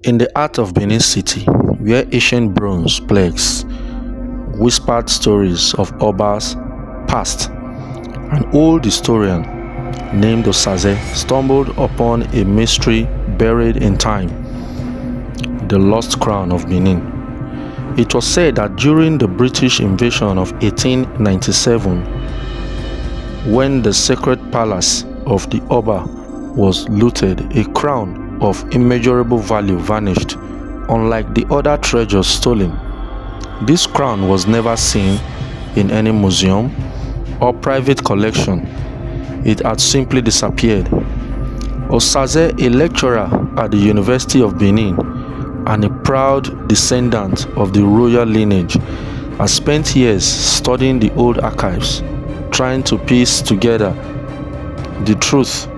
In the heart of Benin City, where ancient bronze plaques whispered stories of Obas past, an old historian named Osaze stumbled upon a mystery buried in time: the lost crown of Benin. It was said that during the British invasion of 1897, when the sacred palace of the Oba was looted, a crown of immeasurable value vanished, unlike the other treasures stolen. This crown was never seen in any museum or private collection. It had simply disappeared. Osaze, a lecturer at the University of Benin and a proud descendant of the royal lineage, has spent years studying the old archives, trying to piece together the truth.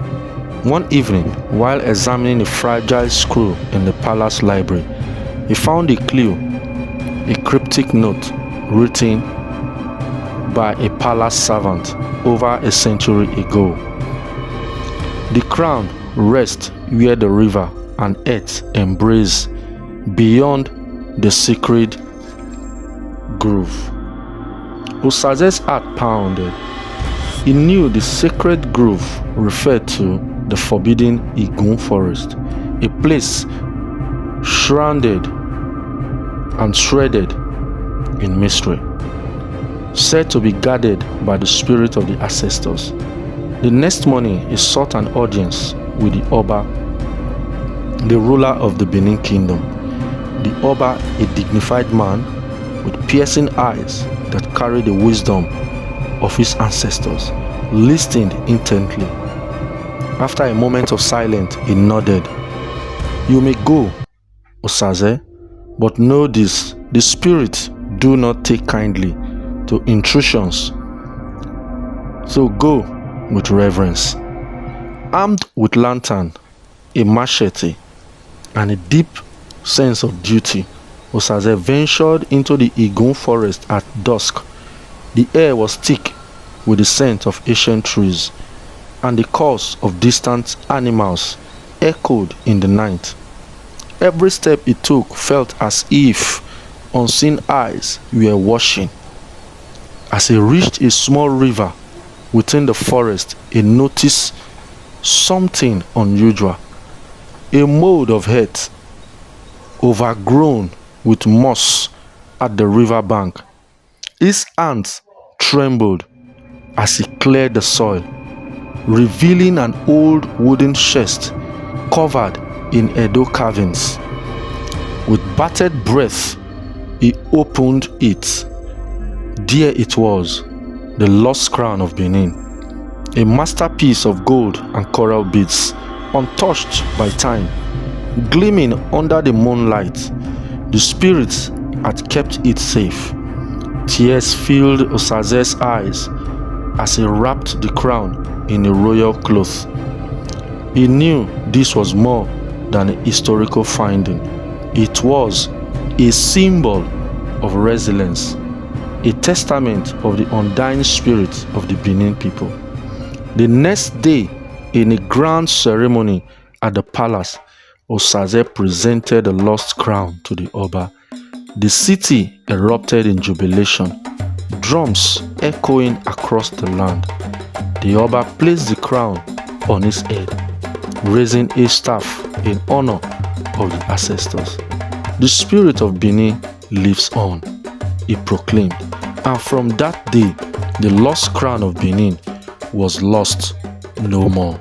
One evening, while examining a fragile scroll in the palace library, he found a clue: a cryptic note written by a palace servant over a century ago. The crown rests where the river and earth embrace, beyond the sacred grove. Osaze's heart pounded. He knew the sacred grove referred to the forbidden Igun forest, a place shrouded and shredded in mystery, said to be guarded by the spirit of the ancestors. The next morning, he sought an audience with the Oba, the ruler of the Benin Kingdom. The Oba, a dignified man with piercing eyes that carried the wisdom of his ancestors, listened intently. After a moment of silence, he nodded. "You may go, Osaze, but know this: the spirits do not take kindly to intrusions. So go with reverence." Armed with lantern, a machete, and a deep sense of duty, Osaze ventured into the Igun forest at dusk. The air was thick with the scent of ancient trees, and the calls of distant animals echoed in the night. Every step he took felt as if unseen eyes were watching. As he reached a small river within the forest, he noticed something unusual: a mound of earth overgrown with moss at the river bank. His hands trembled as he cleared the soil, revealing an old wooden chest covered in Edo carvings. With bated breath, he opened it. There it was, the lost crown of Benin, a masterpiece of gold and coral beads, untouched by time, gleaming under the moonlight. The spirits had kept it safe. Tears filled Osaze's eyes as he wrapped the crown in a royal cloth. He knew this was more than a historical finding. It was a symbol of resilience, a testament of the undying spirit of the Benin people. The next day, in a grand ceremony at the palace, Osaze presented the lost crown to the Oba. The city erupted in jubilation, drums echoing across the land. The Oba placed the crown on his head, raising a staff in honor of the ancestors. "The spirit of Benin lives on," he proclaimed, and from that day, the lost crown of Benin was lost no more.